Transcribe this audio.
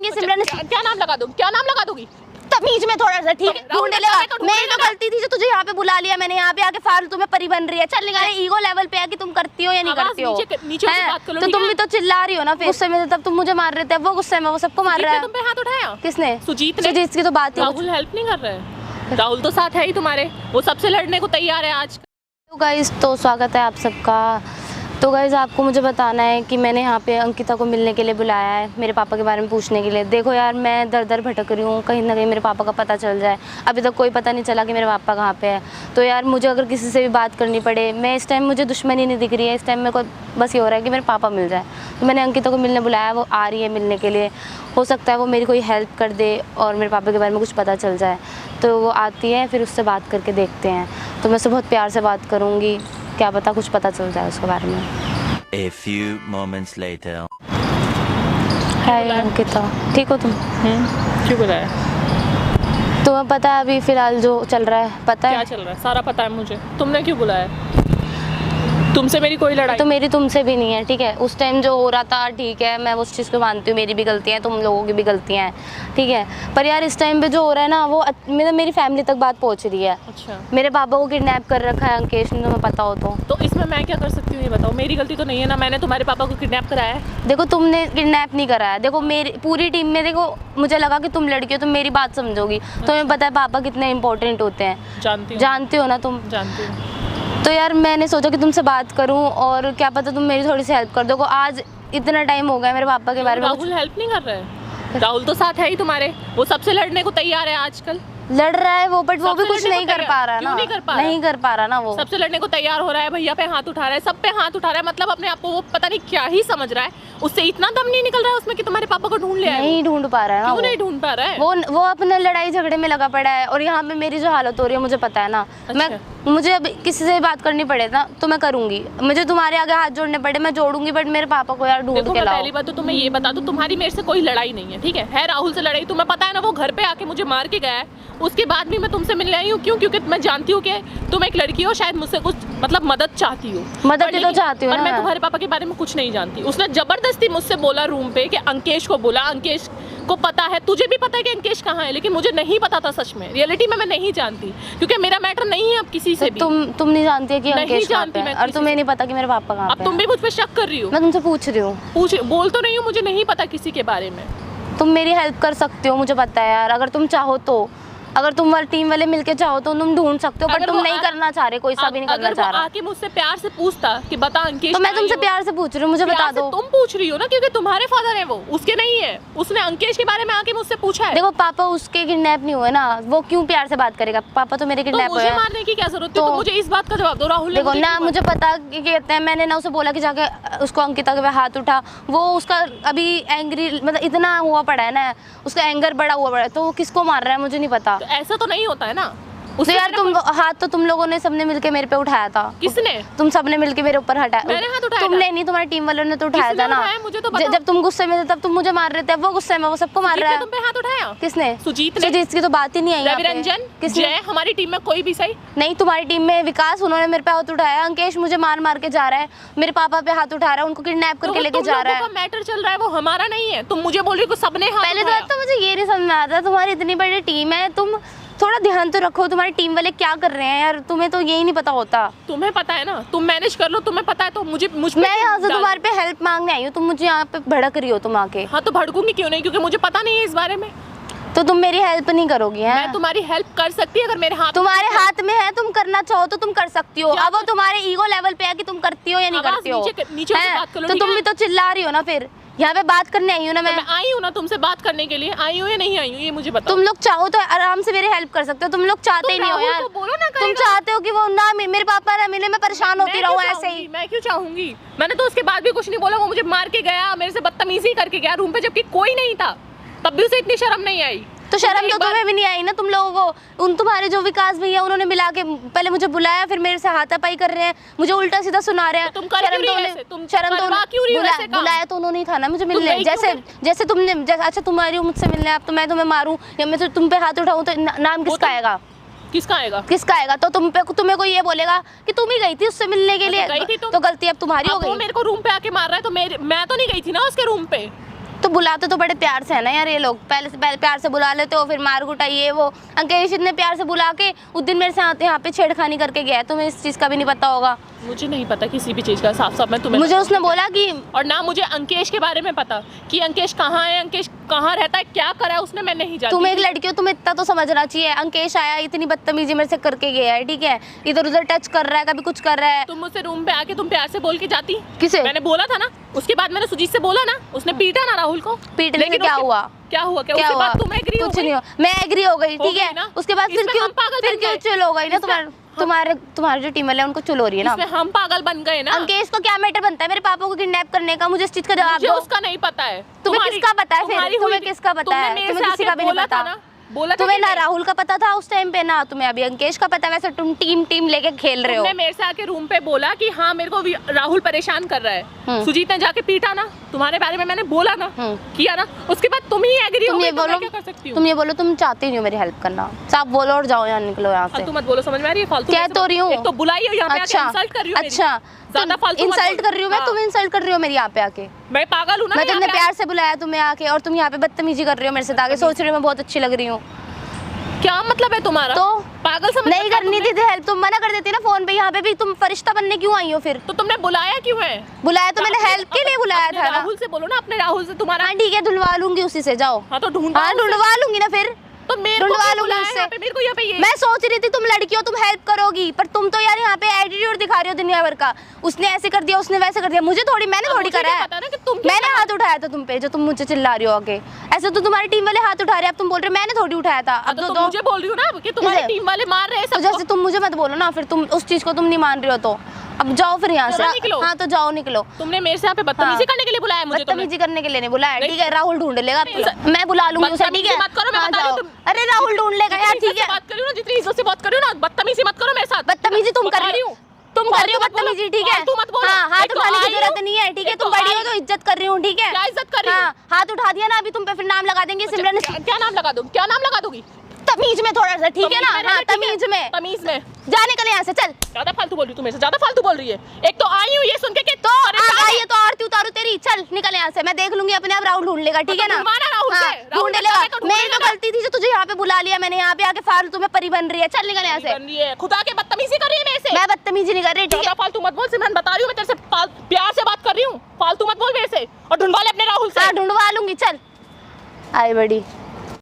कि सिमरन क्या नाम लगा दूँ? क्या नाम लगा दूंगी? तमीज में थोड़ा सा, ठीक है? ढूंढ ले। मेरी तो गलती थी जो तुझे यहाँ पे बुला लिया मैंने, यहाँ पे आके फालतू में परी बन रही है। चल निकाल, ईगो लेवल पे है कि तुम करती हो या नहीं करती हो। नीचे से बात कर लो, तो तुम भी तो चिल्ला रही हो ना फिर। गुस्से में तब तुम मुझे मार रहे थे, वो गुस्से में वो सबको मार रहा है। तुम पे हाथ उठाया किसने? सुजीत ने। सुजीत की तो बात है। राहुल हेल्प नहीं कर रहा है। राहुल तो साथ है ही तुम्हारे, वो सबसे लड़ने को तैयार है आज। तो गाइस, तो स्वागत है आप सबका। तो गाइस, आपको मुझे बताना है कि मैंने यहाँ पे अंकिता को मिलने के लिए बुलाया है, मेरे पापा के बारे में पूछने के लिए। देखो यार, मैं दर दर भटक रही हूँ, कहीं ना कहीं मेरे पापा का पता चल जाए। अभी तक कोई पता नहीं चला कि मेरे पापा कहाँ पे है। तो यार मुझे अगर किसी से भी बात करनी पड़े, मैं इस टाइम मुझे दुश्मनी नहीं दिख रही है। इस टाइम मेरे को बस ये हो रहा है कि मेरे पापा मिल जाए। तो मैंने अंकिता को मिलने बुलाया, वो आ रही है मिलने के लिए। हो सकता है वो मेरी कोई हेल्प कर दे और मेरे पापा के बारे में कुछ पता चल जाए। तो वो आती है, फिर उससे बात करके देखते हैं। तो मैं उससे बहुत प्यार से बात करूँगी, क्या पता कुछ पता चल जाए उसके बारे में। A few moments later. हाय अंकिता, ठीक हो तुम? क्यों बुलाया? तुम्हें पता है अभी फिलहाल जो चल रहा है? पता है क्या चल रहा है? सारा पता है मुझे। तुमने क्यों बुलाया? तुमसे मेरी कोई लड़ाई तो मेरी तुमसे भी नहीं है, ठीक है? उस टाइम जो हो रहा था, ठीक है, मैं उस चीज़ को मानती हूँ, मेरी भी गलतियाँ हैं, तुम लोगों की भी गलतियाँ हैं, ठीक है? पर यार इस टाइम पे जो हो रहा है ना, वो मेरी फैमिली तक बात पहुँच रही है। अच्छा, मेरे पापा को किडनैप कर रखा है अंकेश ने, तुम्हें पता हो तो इसमें मैं क्या कर सकती हूँ ये बताओ? मेरी गलती तो नहीं है ना, मैंने तुम्हारे पापा को किडनैप कराया है। देखो, तुमने किडनैप नहीं कराया। देखो, मेरी पूरी टीम में, देखो मुझे लगा कि तुम लड़की हो, तुम मेरी बात समझोगी। तुम्हें पता है पापा कितने इंपॉर्टेंट होते हैं, जानती हो ना तुम? जानती हूँ। तो यार मैंने सोचा कि तुमसे बात करूं और क्या पता तुम मेरी थोड़ी सी हेल्प कर दो। आज इतना टाइम हो गया मेरे पापा के बारे में। राहुल हेल्प नहीं कर रहा है। राहुल तो साथ है ही तुम्हारे, वो सबसे लड़ने को तैयार है आजकल। लड़ रहा है वो, बट वो भी कुछ नहीं कर पा रहा ना। नहीं कर पा रहा ना वो। सबसे लड़ने को तैयार हो रहा है, भैया पे हाथ उठा रहा है, सब पे हाथ उठा रहा है। मतलब अपने आप को वो पता नहीं क्या ही समझ रहा है। उससे इतना दम नहीं निकल रहा है उसमें कि तुम्हारे पापा को ढूंढ लिया है। नहीं ढूंढ पा रहा है ना। क्यों नहीं ढूंढ पा रहा है? वो अपने लड़ाई झगड़े में लगा पड़ा है। और यहाँ पे मेरी जो हालत हो रही है मुझे पता है ना। मुझे अब किसी से बात करनी पड़े ना तो मैं करूंगी। मुझे तुम्हारे आगे हाथ जोड़ने पड़े मैं जोड़ूंगी, बट मेरे पापा को यार ढूंढ के लाओ। पहली बात तो तुम्हें ये बता दो, तुम्हारी मेरे से कोई लड़ाई नहीं है, ठीक है राहुल से लड़ाई। तुम्हें पता है ना, वो घर पे आके मुझे मार के गया है। उसके बाद भी मैं तुमसे मिलने आई हूँ। क्यों? क्योंकि मैं जानती हूँ कि तुम एक लड़की हो, शायद मुझसे कुछ मतलब मदद चाहती हो। मदद तो चाहती हूँ, पर मैं तुम्हारे पापा के बारे में कुछ नहीं जानती। उसने जबरदस्ती मुझसे बोला रूम पे कि अंकेश को बोला, अंकेश को पता है, तुझे भी पता है कि अंकेश कहाँ है, लेकिन मुझे नहीं पता था सच में। रियलिटी में मैं नहीं जानती, क्योंकि मेरा मैटर नहीं है अब किसी से भी। तुम नहीं जानती है कि अंकेश कहाँ पे है, और तुम्हें नहीं पता कि मेरे पापा कहाँ पे। अब तुम भी मुझ पे शक कर रही हो। मैं तुमसे पूछ रही हूँ। बोल तो नहीं हूँ, मुझे नहीं पता किसी के बारे में। तुम मेरी हेल्प कर सकते हो, मुझे पता है यार। अगर तुम चाहो तो, अगर तुम टीम वाले मिलके चाहो तो तुम ढूंढ सकते हो, पर तुम नहीं करना चाह रहे, कोई सा भी नहीं करना चाह रहा। आके मुझसे प्यार से पूछता कि बता अंकेश, तो मैं तुमसे प्यार से पूछ रही हूँ, मुझे बता दो। तुम पूछ रही हो ना क्योंकि तुम्हारे फादर है, वो उसके नहीं है। उसने अंकेश के बारे में आके मुझसे पूछा है। देखो, पापा उसके किडनैप नहीं हुए ना, वो क्यों प्यार से बात करेगा? पापा तो मेरे किडनैप हुए। मुझे मारने की क्या जरूरत है? तो मुझे इस बात का जवाब दो। राहुल देखो ना, मुझे पता कहते हैं, मैंने ना उसे बोला कि जाके उसको अंकिता के हाथ उठा। वो उसका अभी एंग्री, मतलब इतना हुआ पड़ा है ना, उसका एंगर बड़ा हुआ पड़ा है, तो वो किसको मार रहा है मुझे नहीं पता। ऐसा तो नहीं होता है ना। तो यार हाथ तो तुम लोगों ने सबने मिलके मेरे पे उठाया था। किसने? तुम सबने मिलके मेरे ऊपर हटाया। मैंने हाथ उठाया? तुमने नहीं, तुम्हारी टीम वालों ने तो उठाया था ना। मुझे तो पता। जब तुम गुस्से में थे तब तुम मुझे मार रहे थे, वो गुस्से में वो सबको मार रहा है। तुम पे हाथ उठाया? किसने? सुजीत की तो बात ही नहीं आई। रविरंजन, जय, हमारी टीम में कोई भी सही नहीं। तुम्हारी टीम में विकास, उन्होंने मेरे पे हाथ उठाया। अंकेश मुझे मार मार के जा रहा है, मेरे पापा पे हाथ उठा रहा है, उनको किडनैप करके लेके जा रहा है। मैटर चल रहा है, वो हमारा नहीं है। तुम मुझे बोल रही हो सबने हाथ पहले तो मुझे ये नहीं समझ में आता, तुम्हारी इतनी बड़ी टीम है, तुम थोड़ा ध्यान तो रखो, तुम्हारी टीम वाले क्या कर रहे हैं यार, तुम्हें तो यही नहीं पता होता। तुम्हें पता है ना, तुम मैनेज कर लो, तुम्हें पता है तो मैं यहाँ से तुम्हारे पे हेल्प मांगने आई हूँ, तुम मुझे यहाँ पे भड़क रही हो तुम आके। हाँ तो भड़कूंगी क्यों नहीं, क्योंकि मुझे पता नहीं है इस बारे में। तो तुम मेरी हेल्प नहीं करोगी? हैं? मैं तुम्हारी हेल्प कर सकती है अगर मेरे हाथ तुम्हारे हाथ में है, तुम करना चाहो तो तुम कर सकती हो। अब वो तुम्हारे ईगो लेवल पे है कि तुम करती हो या नहीं करती हो। नीचे से बात कर लो। तो तुम भी तो चिल्ला रही हो ना, फिर यहाँ पे बात करने आई हूँ ना। मैं आई हूँ ना तुमसे बात करने के लिए, आई हूँ या नहीं आई हूँ ये मुझे बताओ। तुम लोग चाहो तो आराम से मेरी हेल्प कर सकते हो, तुम लोग चाहते ही नहीं हो यार। तुम चाहते हो कि वो ना मेरे पापा ना मिले, मैं परेशान होती रहूं ऐसे ही। मैं क्यों चाहूंगी? मैंने तो उसके बाद भी कुछ नहीं बोला। वो मुझे मार के गया, मेरे से बदतमीजी करके गया रूम पे, जबकि कोई नहीं था, तब भी उसे इतनी शर्म नहीं आई। तो शर्म तो तुम्हें भी नहीं आई ना, तुम लोगों को। उन तुम्हारे जो विकास भैया, उन्होंने मिला के पहले मुझे बुलाया, फिर मेरे से हाथापाई कर रहे हैं, मुझे उल्टा सीधा सुना रहे हैं। बुलाया तो उन्होंने ही था ना मुझे मिलने। जैसे तुमने, अच्छा तुम्हारी मुझसे मिलने, अब तो मैं तुम्हें मारूं या मैं तुम पे हाथ उठाऊं तो नाम किसका आएगा? किसका आएगा? तो तुम्हें कोई ये बोलेगा कि तुम ही गई थी उससे मिलने के लिए, तो गलती अब तुम्हारी हो गई। मेरे को रूम पे आके मार रहा है तो मैं तो नहीं गई थी ना उसके रूम पे। तो बुलाते तो बड़े प्यार से है ना यार ये लोग, पहले से प्यार से बुला लेते हो, फिर मार कुटाई ये वो। अंकेश इतने प्यार से बुला के उस दिन मेरे साथ यहाँ पे छेड़खानी करके गया है, तुम्हें इस चीज़ का भी नहीं पता होगा। मुझे नहीं पता किसी भी चीज़ का, साफ साफ मैं तुम्हें मुझे उसने बोला कि, और ना मुझे अंकेश के बारे में पता कि अंकेश कहाँ है, अंकेश कहाँ रहता है, क्या करा है उसने, मैं नहीं जानती। तुम एक लड़की हो, तुम्हें इतना तो समझना चाहिए। अंकेश आया, इतनी बदतमीजी मेरे से करके गया है, ठीक है, इधर उधर टच कर रहा है, कभी कुछ कर रहा है। तुम मुझसे रूम पे आके तुम प्यार से बोल के जाती? किसे? मैंने बोला था ना, उसके बाद मैंने सुजीत से बोला ना, उसने पीटा ना राहुल को। पीटने से क्या हुआ? क्या हुआ? क्या उसके बाद तुम एग्री हो कुछ गई? नहीं हो, मैं एग्री हो गई, ठीक है ना? उसके बाद फिर इसमें हम पागल बन क्यों गए। चुल हो गई ना? तुम्हारे जो टीम वाले हैं उनको चुल हो रही है ना। इसमें हम पागल बन गए ना। अंकेश को क्या मैटर बनता है मेरे पापा को किडनैप करने का? मुझे इस चीज का जवाब मुझे दो। उसका नहीं पता है। तुम्हें किसका पता है फिर? तुम्हें किसका पता है? तुम्हें किसी का भी नहीं पता। बोला था तुम्हें ना राहुल का पता था उस टाइम पे, ना तुम्हें अभी अंकेश का पता है। वैसे तुम टीम लेके खेल रहे हो। तुमने मेरे से आके रूम पे बोला कि हाँ मेरे को राहुल परेशान कर रहा है, सुजीत ने जाके पीटा ना, तुम्हारे बारे में मैंने बोला ना, किया ना, उसके बाद तुम ही एग्री हो गई। मैं क्या कर सकती हूँ? तुम ये बोलो तुम चाहती नहीं हो मेरी हेल्प करना, साफ बोलो और जाओ यहाँ, निकलो यहाँ से। फालतू मत बोलो, समझ में आ रही है? फालतू क्या तो रही हूँ? एक तो बुलाई हो यहाँ पे आके इंसल्ट कर रही हो। अच्छा, ज्यादा फालतू इंसल्ट कर रही हूँ मैं? तुम इंसल्ट कर रही हो मेरी यहाँ पे आके? मैं पागल हूँ ना? मैं तुमने प्यार से बुलाया तुम्हें आके, और तुम यहाँ पे बदतमीजी कर रही हो मेरे से आगे, सोच रही हो मैं बहुत अच्छी लग रही हूँ। क्या मतलब है तुम्हारा? तो पागल समझ नहीं करनी थी हेल्प, तुम मना कर देती ना फोन पे। यहाँ पे भी तुम फरिश्ता बनने क्यों आई हो फिर? तो तुमने बुलाया क्यों है? बुलाया तो मैंने हेल्प के लिए बुलाया था ना। राहुल से बोलो ना, अपने राहुल से। तुम्हारा हाँ ठीक है, ढूंढवा लूंगी उसी से, जाओ। हाँ तो ढूंढवा लूंगी ना फिर, तो मेरे को ढूंढवा क्यों लूंगी बुलाया उससे। यहाँ पे? मेरे को यहाँ पे ये मैं सोच रही थी तुम लड़की हो, तुम हेल्प करोगी, पर तुम तो यार यहाँ पे एटीट्यूड दिखा रही हो दुनिया भर का। उसने ऐसे कर दिया, उसने वैसे कर दिया, मुझे थोड़ी, मैंने थोड़ी करा है। पता ना कि तुम क्यों मैंने हाथ उठाया था तुम पे, जो तुम मुझे चिल्ला रही हो आके। ऐसे तो तुम्हारी टीम वाले हाथ उठा रहे हैं, अब तुम बोल रहे हो मैंने थोड़ी उठाया था। अब तो मुझे बोल रही हो ना कि तुम्हारी टीम वाले मार रहे हैं तो सबको। जैसे तुम मुझे मत बोलो ना, फिर तुम उस चीज को तुम नहीं मान रही हो तो अब जाओ फिर यहाँ से। निकलो। हाँ तो जाओ, निकलो। तुमने मेरे से यहाँ पे बदतमीजी करने के लिए बुलाया मुझे? बदतमीजी करने के लिए नहीं बुलाया, ठीक है? राहुल ढूंढ लेगा, मैं बुला लूंगी उसे, ठीक है? मत करो, मैं बता रही हूँ। अरे राहुल ढूंढ लेगा यार, ठीक है? बात करो ना, जितनी इज्जत से बात करो ना, बदतमीजी मत करो मेरे साथ। बदतमीजी तुम कर रही हो, तुम कर रही हो बदतमीजी, ठीक है? हाँ, हाथ उठाने की जरूरत नहीं है, ठीक है? तुम बड़ी हो तो इज्जत कर रही हूँ, ठीक है? क्या इज्जत कर रही हूँ? हाथ उठा दिया ना, अभी तुम पे फिर नाम लगा देंगे सिमरन। क्या नाम लगा दूँ? क्या नाम लगा दूंगी? तमीज में थोड़ा सा, ठीक है ना? हाँ तमीज में, तमीज में। जा निकल यहाँ से, चल। ज्यादा फालतू बोल रही तू मेरे से, ज्यादा फालतू बोल रही है। एक तो आई हूँ ये सुन के कि तो ये तो आरती उतारू तेरी, चल निकल यहाँ से, मैं देख लूंगी अपने आप, राहुल ढूंढ लेगा, ठीक है ना? ढूंढ लेगा। मेरी तो गलती थी जो तुझे यहाँ पे बुला लिया मैंने, यहाँ पे आके फालतू में परी बन रही है, चल निकल यहाँ से। खुदा के बदतमीजी कर रही है मेरे से। मैं बदतमीजी नहीं कर रही, ठीक है? फालतू मत बोल सिमरन, बता रही हूँ मैं तेरे से प्यार से बात कर रही हूँ, फालतू मत बोल मेरे से। और ढूंढवा ले अपने राहुल से। हाँ ढूंढवा लूंगी, चल। आई बड़ी